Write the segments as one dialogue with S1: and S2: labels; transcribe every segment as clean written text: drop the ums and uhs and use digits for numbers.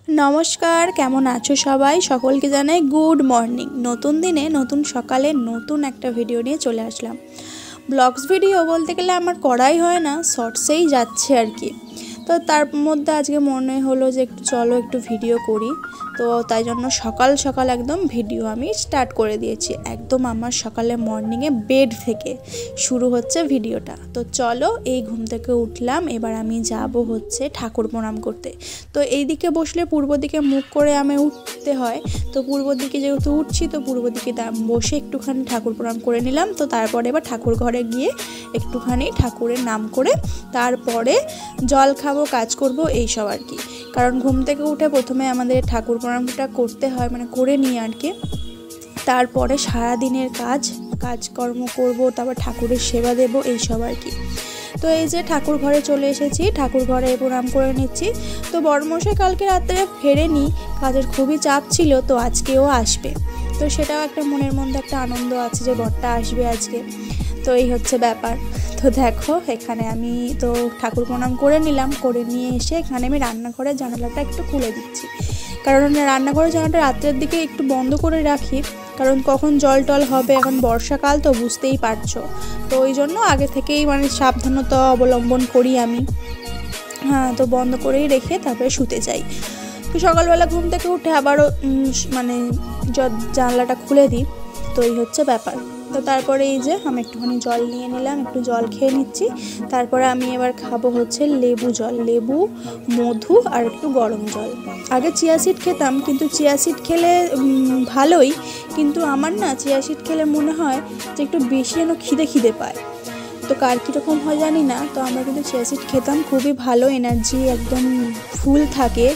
S1: नमस्कार केमन आछो सबाई सकलके जानाई गुड मर्निंग। नतून दिने नतून सकाले नतून एकटा भिडियो निये चले आसलाम। ब्लग्स भिडियो बोलते गेले आमार कराई हय ना, शर्ट्सेई जाच्छे आर कि। तो तार मध्य आजके मने हलो जे एकटु चलो एकटु भिडियो करी। तो ताई जन्य सकाल सकाल एकदम भिडियो आमी स्टार्ट करे दिएछि। एकदम आमार सकाले मर्निंगे बेड थेके शुरू होच्छे भिडियोटा। तो चलो एई घुम थेके उठलाम, एबार आमी जाबो होच्छे ठाकुर प्रणाम करते। तो एई दिके बसले पूर्व दिके मुख करे आमी उठते हय। तो पूर्व दिके जेहेतु उठछि तो पूर्व दिके बसे एकटुखानि ठाकुर प्रणाम करे निलाम। तो तारपरे एबार ठाकुर घरे गिये एकटुखानि ठाकुरेर नाम करे तारपरे जल खाबो, काज करबो, एई सब आर कि। कारण घुम थेके उठे प्रथमे आमादेर ठाकुर प्रणामटा करते हय, माने करे निये आर कि। तारपरे सारा दिनेर काजकर्म करबो, तारपर ठाकुरेर सेवा देबो, एई सब आर कि। तो এই যে ঠাকুর ঘরে চলে এসেছি, ঠাকুর ঘরে প্রণাম করে নিচ্ছি। তো বড়মশাই কালকে রাতে ফেরেনি, কাজের খুবই চাপ ছিল, তো আজকেও আসবে। তো সেটাও একটা মনের মধ্যে একটা আনন্দ আছে যে বরটা আসবে আজকে। তো এই হচ্ছে ব্যাপার। তো দেখো এখানে আমি তো ঠাকুর প্রণাম করে নিলাম, করে নিয়ে এসে এখানে আমি রান্নাঘরের জানালাটা একটু খুলে দিচ্ছি। কারণ রান্নাঘরের জানালাটা রাতের দিকে একটু বন্ধ করে রাখি, কারণ কখন জল টল হবে, এখন বর্ষাকাল তো বুঝতেই পারছো। তো ওই জন্য আগে থেকেই মানে সাবধানতা অবলম্বন করি আমি। হ্যাঁ, তো বন্ধ করেই রেখে তারপরে শুতে যাই। তো সকালবেলা ঘুম থেকে উঠে আবারও মানে জানলাটা খুলে দিই। তো এই হচ্ছে ব্যাপার। তো তারপরে এই যে আমি একটুখানি জল নিয়ে নিলাম, একটু জল খেয়ে নিচ্ছি। তারপরে আমি এবার খাবো হচ্ছে লেবু জল, লেবু, মধু আর একটু গরম জল। আগে চিয়া সিড খেতাম, কিন্তু চিয়া সিড খেলে ভালোই, কিন্তু আমার না চিয়া সিড খেলে মনে হয় যে একটু বেশি যেন খিদে পায়। তো কার কীরকম হয় জানি না। তো আমরা কিন্তু চিয়া সিড খেতাম, খুবই ভালো, এনার্জি একদম ফুল থাকে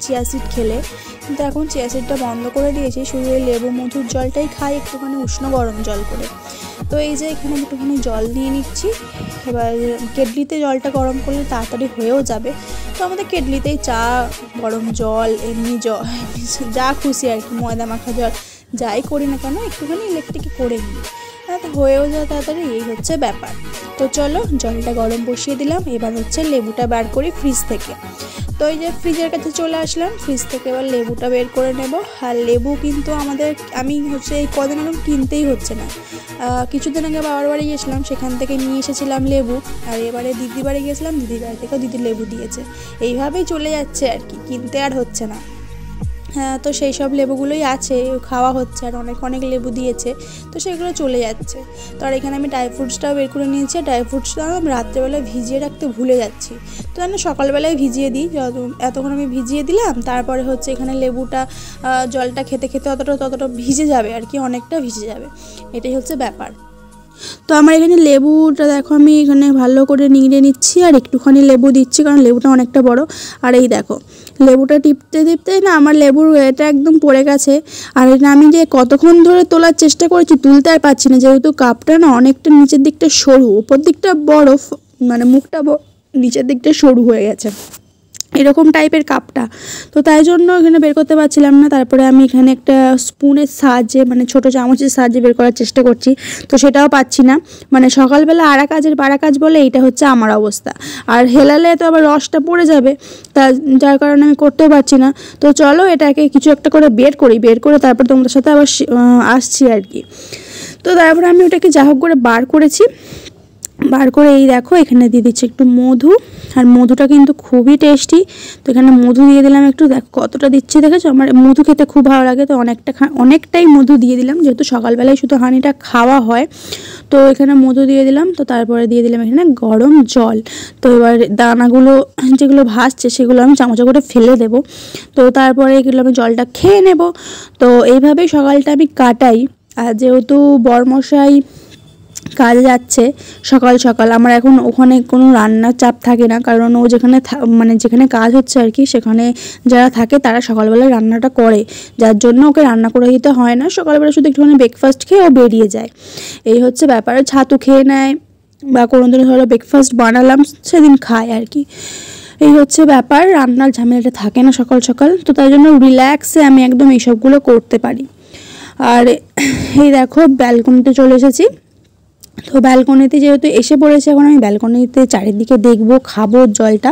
S1: চিয়া সিড খেলে। কিন্তু এখন চিয়া সিডটা বন্ধ করে দিয়েছি, শুধু এই লেবু মধুর জলটাই খাই, একটুখানি উষ্ণ গরম জল করে। তো এই যে এখানে একটুখানি জল নিয়ে নিচ্ছি। এবার কেটলিতে জলটা গরম করলে তাড়াতাড়ি হয়েও যাবে। তো আমাদের কেটলিতেই চা, গরম জল, এমনি জল, যা খুশি আর কি, ময়দা মাখা জল যাই করি না কেন একটুখানি ইলেকট্রিকে করে নিই, তো হয়েও যায় তাড়াতাড়ি, এই হচ্ছে ব্যাপার। তো চলো জলটা গরম বসিয়ে দিলাম। এবার হচ্ছে লেবুটা বার করি ফ্রিজ থেকে। তো এই যে ফ্রিজের কাছে চলে আসলাম, ফ্রিজ থেকে এবার লেবুটা বের করে নেব। আর লেবু কিন্তু আমি হচ্ছে এই কদিন এখন কিনতেই হচ্ছে না। কিছুদিন আগে বাবার বাড়ি গিয়েছিলাম, সেখান থেকে নিয়ে এসেছিলাম লেবু। আর এবারে দিদির বাড়ি গিয়েছিলাম, দিদির বাড়ি থেকেও দিদি লেবু দিয়েছে। এইভাবেই চলে যাচ্ছে আর কি, কিনতে আর হচ্ছে না। হ্যাঁ, তো সেই সব লেবুগুলোই আছে, খাওয়া হচ্ছে, আর অনেক লেবু দিয়েছে, তো সেগুলো চলে যাচ্ছে। তো আর এখানে আমি ড্রাই ফ্রুটসটাও বের করে নিয়েছি। ড্রাই ফ্রুটসটা আমি রাত্রেবেলায় ভিজিয়ে রাখতে ভুলে যাচ্ছি, তো আমি সকালবেলায় ভিজিয়ে দিই। এতক্ষণ আমি ভিজিয়ে দিলাম, তারপরে হচ্ছে এখানে লেবুটা জলটা খেতে খেতে ততটা ভিজে যাবে আর কি, অনেকটা ভিজে যাবে, এটাই হচ্ছে ব্যাপার। তো আমার এখানে লেবুটা দেখো আমি এখানে ভালো করে নিংড়ে নিচ্ছি, আর একটুখানি লেবু দিচ্ছি কারণ লেবুটা অনেকটা বড়। আর এই দেখো লেবুটা টিপতে না আমার লেবুর এটা একদম পড়ে গেছে। আর এটা আমি যে কতক্ষণ ধরে তোলার চেষ্টা করেছি, তুলতে আর পারছি না, যেহেতু কাপটা না অনেকটা নিচের দিকটা সরু, ওপর দিকটা বড়, মানে মুখটা নিচের দিকটা সরু হয়ে গেছে, এরকম টাইপের কাপটা। তো তাই জন্য এখানে বের করতে পারছিলাম না। তারপরে আমি এখানে একটা স্পুনের সাহায্যে, মানে ছোটো চামচের সাহায্যে বের করার চেষ্টা করছি, তো সেটাও পাচ্ছি না। মানে সকালবেলা আড়া কাজ বলে এইটা হচ্ছে আমার অবস্থা। আর হেলালে তো আবার রসটা পড়ে যাবে, যার কারণে আমি করতেও পারছি না। তো চলো এটাকে কিছু একটা করে বের করে তারপর তোমাদের সাথে আবার আসছি আর কি। তো তারপরে আমি ওটাকে যা হোক করে বার করেছি। বার করে এই দেখো এখানে দিয়ে দিচ্ছি একটু মধু, আর মধুটা কিন্তু খুবই টেস্টি। তো এখানে মধু দিয়ে দিলাম একটু, দেখো কতটা দিচ্ছি, দেখেছো আমার মধু খেতে খুব ভালো লাগে। তো অনেকটাই মধু দিয়ে দিলাম, যেহেতু সকালবেলায় শুধু হাঁড়িটা খাওয়া হয়। তো এখানে মধু দিয়ে দিলাম। তো তারপরে দিয়ে দিলাম এখানে গরম জল। তো এবার দানাগুলো যেগুলো ভাসছে সেগুলো আমি চামচে করে ফেলে দেবো। তো তারপরে এগুলো আমি জলটা খেয়ে নেব। তো এইভাবেই সকালটা আমি কাটাই। আর যেহেতু বরমশাই কাজে যাচ্ছে সকাল আমার এখন ওখানে কোনো রান্নার চাপ থাকে না, কারণ ও যেখানে কাজ হচ্ছে আর কি, সেখানে যারা থাকে তারা সকালবেলায় রান্নাটা করে, যার জন্য ওকে রান্না করে দিতে হয় না। সকালবেলা শুধু একটুখানি ব্রেকফাস্ট খেয়ে ও বেরিয়ে যায়, এই হচ্ছে ব্যাপার। ছাতু খেয়ে নেয়, বা কোনো দিন ধরো ব্রেকফাস্ট বানালাম সেদিন খায় আর কি, এই হচ্ছে ব্যাপার। রান্নার ঝামেলাটা থাকে না সকাল। তো তাই জন্য রিল্যাক্সে আমি একদম এইসবগুলো করতে পারি। আর এই দেখো ব্যালকনিতে চলে এসেছি। তো ব্যালকনিতে যেহেতু এসে পড়েছে, এখন আমি ব্যালকনিতে চারিদিকে দেখব, খাবো জলটা,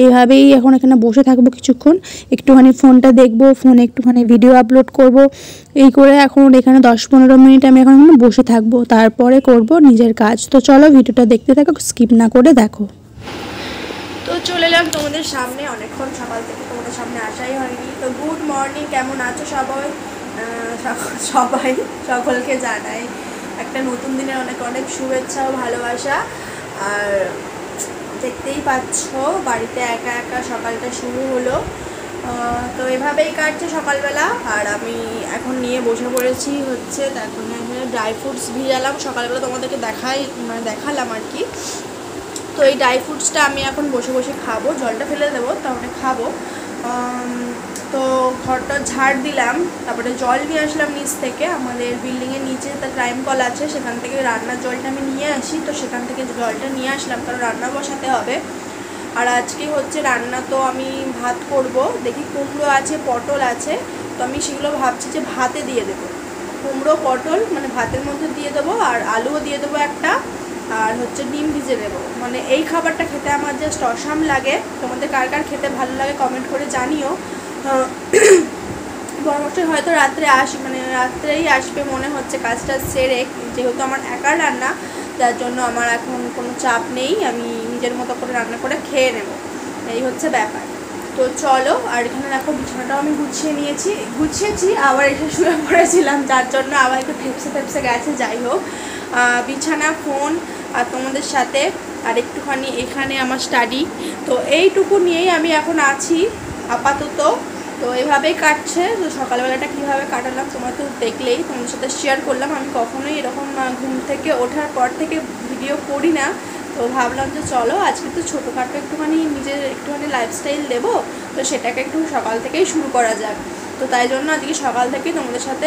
S1: এইভাবেই এখন এখানে বসে থাকবো কিছুক্ষণ, একটুখানি ফোনটা দেখবো, ফোনে একটুখানি ভিডিও আপলোড করব, এই করে এখন এখানে 10-15 মিনিট আমি এখন বসে থাকবো, তারপরে করব নিজের কাজ। তো চলো ভিডিওটা দেখতে থাকো, স্কিপ না করে দেখো। তো চলে এলাম তোমাদের সামনে, অনেকক্ষণ সকাল থেকে তোমাদের সামনে আসাই হয়নি। তো গুড মর্নিং, কেমন আছো সবাই? সকলকে জানাই একটা নতুন দিনের অনেক অনেক শুভেচ্ছা ও ভালোবাসা। আর দেখতেই পাচ্ছ বাড়িতে একা একা সকালটা শুরু হলো, তো এভাবেই কাটছে সকালবেলা। আর আমি এখন নিয়ে বসে পড়েছি হচ্ছে, এখন ড্রাই ফ্রুটস ভিজালাম, সকালবেলা তোমাদেরকে দেখালাম আর কি। তো এই ড্রাই ফ্রুটসটা আমি এখন বসে বসে খাবো, জলটা ফেলে দেবো, তারপরে খাবো। তো ঘরটা ঝাড় দিলাম, তারপরে জল নিয়ে আসলাম নিচ থেকে, আমাদের বিল্ডিংয়ের নিচে একটা টাইম কল আছে, সেখান থেকে রান্নার জলটা আমি নিয়ে আসি। তো সেখান থেকে জলটা নিয়ে আসলাম, কারণ রান্না বসাতে হবে। আর আজকে হচ্ছে রান্না, তো আমি ভাত করব, দেখি কুমড়ো আছে, পটল আছে, তো আমি সেগুলো ভাবছি যে ভাতে দিয়ে দেবো। কুমড়ো পটল মানে ভাতের মধ্যে দিয়ে দেবো, আর আলুও দিয়ে দেবো একটা, আর হচ্ছে ডিম ভিজে দেবো। মানে এই খাবারটা খেতে আমার জাস্ট অসাম লাগে। তোমাদের কার কার খেতে ভালো লাগে কমেন্ট করে জানিও। বরমশাই হয়তো রাত্রেই আসবে মনে হচ্ছে, কাজটা সেরে, যেহেতু আমার একার রান্না, যার জন্য আমার এখন কোনো চাপ নেই, আমি নিজের মতো করে রান্না করে খেয়ে নেব, এই হচ্ছে ব্যাপার। তো চলো, আর এখানে দেখো বিছানাটাও আমি গুছিয়েছি, আবার এসে শুয়ে পড়েছিলাম, যার জন্য আবার একটু ফেপসে গেছে। যাই হোক, বিছানা, ফোন, আর তোমাদের সাথে, আর একটুখানি এখানে আমার স্টাডি, তো এইটুকু নিয়েই আমি এখন আছি আপাতত। তো এভাবেই কাটছে। তো সকালবেলাটা কীভাবে কাটালাম তোমরা তো দেখলেই, তোমাদের সাথে শেয়ার করলাম। আমি কখনোই এরকম ঘুম থেকে ওঠার পর থেকে ভিডিও করি না, তো ভাবলাম যে চলো আজকে তো ছোটোখাটো নিজের একটুখানি লাইফস্টাইল দেবো, তো সেটাকে একটু সকাল থেকেই শুরু করা যাক। তো তাই জন্য আজকে সকাল থেকেই তোমাদের সাথে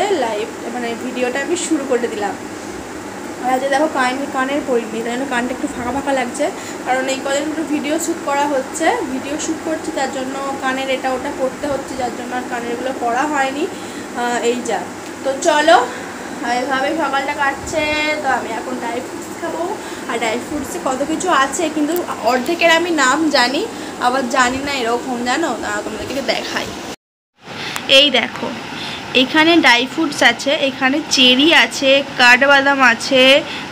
S1: ভিডিওটা আমি শুরু করে দিলাম। আর আজকে দেখো কানের পরিনি, তাই জন্য কানটা একটু ফাঁকা লাগছে, কারণ এই কদিন একটু ভিডিও শ্যুট করছি, তার জন্য কানের এটা ওটা করতে হচ্ছে, যার জন্য আর কানেরগুলো করা হয়নি, এই যা। তো চলো, এভাবেই সকালটা কাটছে। তো আমি এখন ড্রাই ফ্রুটস খাবো, আর ড্রাই ফ্রুটসে কত কিছু আছে, কিন্তু অর্ধেকের আমি নাম জানি, আবার জানি না, এরকম জানো, তোমাদেরকে দেখাই। এই দেখো, এখানে ড্রাই ফ্রুটস আছে, এখানে চেরি আছে, কাঠবাদাম আছে,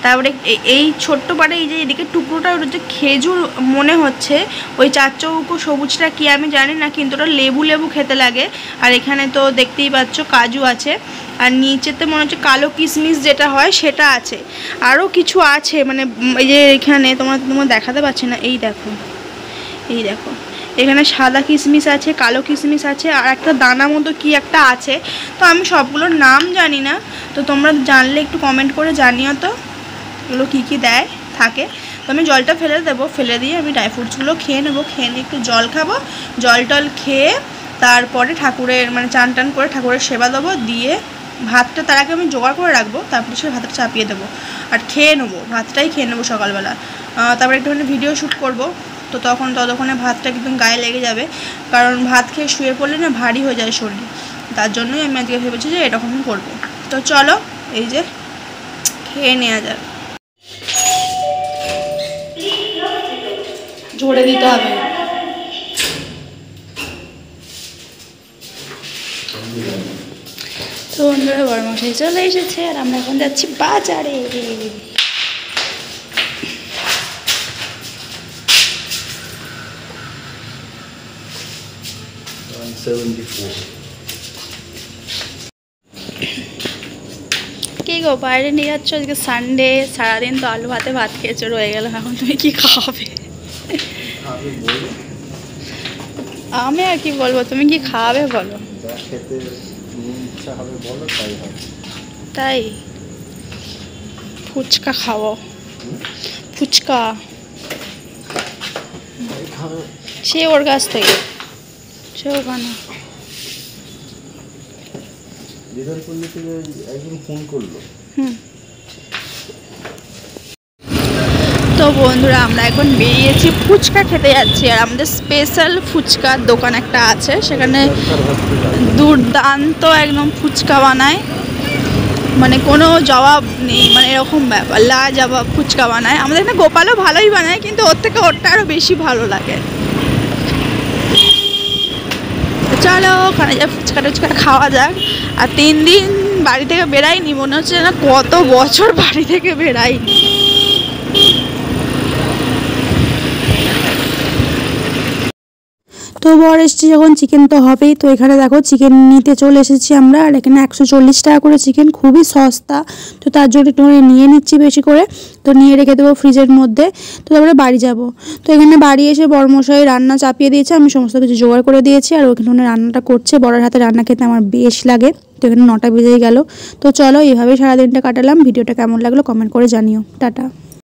S1: তারপরে এই ছোট্ট পাড়ে এই যে এদিকে টুকরোটা, ওটা হচ্ছে খেজুর মনে হচ্ছে, ওই চারচৌকো সবুজটা কি আমি জানি না, কিন্তু ওটা লেবু খেতে লাগে। আর এখানে তো দেখতেই পাচ্ছ কাজু আছে, আর নিচেতে মনে হচ্ছে কালো কিশমিশ যেটা হয় সেটা আছে, আরও কিছু আছে, মানে এই যে এখানে তোমার দেখাতে পারছি না, এই দেখো এখানে সাদা কিশমিশ আছে, কালো কিশমিশ আছে, আর একটা দানা মতো কি একটা আছে, তো আমি সবগুলোর নাম জানি না, তো তোমরা জানলে একটু কমেন্ট করে জানিও তো এগুলো কী দেয় থাকে। তো আমি জলটা ফেলে দিয়ে আমি ড্রাই ফ্রুটসগুলো খেয়ে নেবো, খেয়ে নিয়ে একটু জল খাবো, জল খেয়ে তারপরে ঠাকুরের চান টান করে ঠাকুরের সেবা দেবো, দিয়ে ভাতটা তার আগে আমি জোগাড় করে রাখবো, তারপরে সে ভাতটা চাপিয়ে দেবো আর ভাতটাই খেয়ে নেবো সকালবেলা। তারপরে একটুখানি ভিডিও শ্যুট করবো, তো ততক্ষণে ভাতটা একদম গায়ে লেগে যাবে, কারণ ভাত খেয়ে শুয়ে পড়লে না ভারী হয়ে যায় শরীর, তার জন্যই আমি আজকে ভেবেছি যে এরকম করবো। তো চলো, এই যে খেয়ে নেওয়া যাক। ঝরে দিতে হবে। তো বন্ধুরা, বড়মশাই চলে এসেছে, আর আমরা এখন যাচ্ছি বাজারে। কি গো, বাইরে নিয়ে যাচ্ছ? আজকে সানডে, সারাদিন তো আলু ভাতে ভাত খেয়েছো, রয়ে গেল, এখন তুমি কি খাওয়াবে? আমি আর কি বলবো, তুমি কি খাওয়াবে বলো? তাই ফুচকা খাও, ফুচকা সে ওর কাছ থেকে, সে ওখানে তো বন্ধুরা, আমরা এখন বেরিয়েছি, ফুচকা খেতে যাচ্ছি, আর আমাদের স্পেশাল ফুচকার দোকান একটা আছে, সেখানে দুর্দান্ত একদম ফুচকা বানায়, মানে কোনো জবাব নেই, মানে এরকম ব্যাপার, লাজবাব ফুচকা বানায়। আমাদের এখানে গোপালও ভালোই বানায়, কিন্তু ওর থেকে ওরটা আরও বেশি ভালো লাগে। চলো ওখানে যা ফুচকা টুচকা খাওয়া যাক। আর 3 দিন বাড়ি থেকে বেরাইনি, মনে হচ্ছে না কত বছর বাড়ি থেকে বেরাইনি। তো বর এসছে যখন, চিকেন তো হবেই। তো এখানে দেখো চিকেন নিতে চলে এসেছি আমরা। আর এখানে 140 টাকা করে চিকেন, খুবই সস্তা। তো তার জন্য একটু নিয়ে নিচ্ছি বেশি করে। তো নিয়ে রেখে দেবো ফ্রিজের মধ্যে। তো তারপরে বাড়ি যাব। তো এখানে বাড়ি এসে বড়মশাই রান্না চাপিয়ে দিয়েছে, আমি সমস্ত কিছু জোগাড় করে দিয়েছি। আর ওখানে রান্নাটা করছে। বড়ের হাতে রান্না খেতে আমার বেশ লাগে। তো এখানে 9টা বেজেই গেল। তো চলো এইভাবেই সারাদিনটা কাটালাম। ভিডিওটা কেমন লাগলো কমেন্ট করে জানিও। টাটা।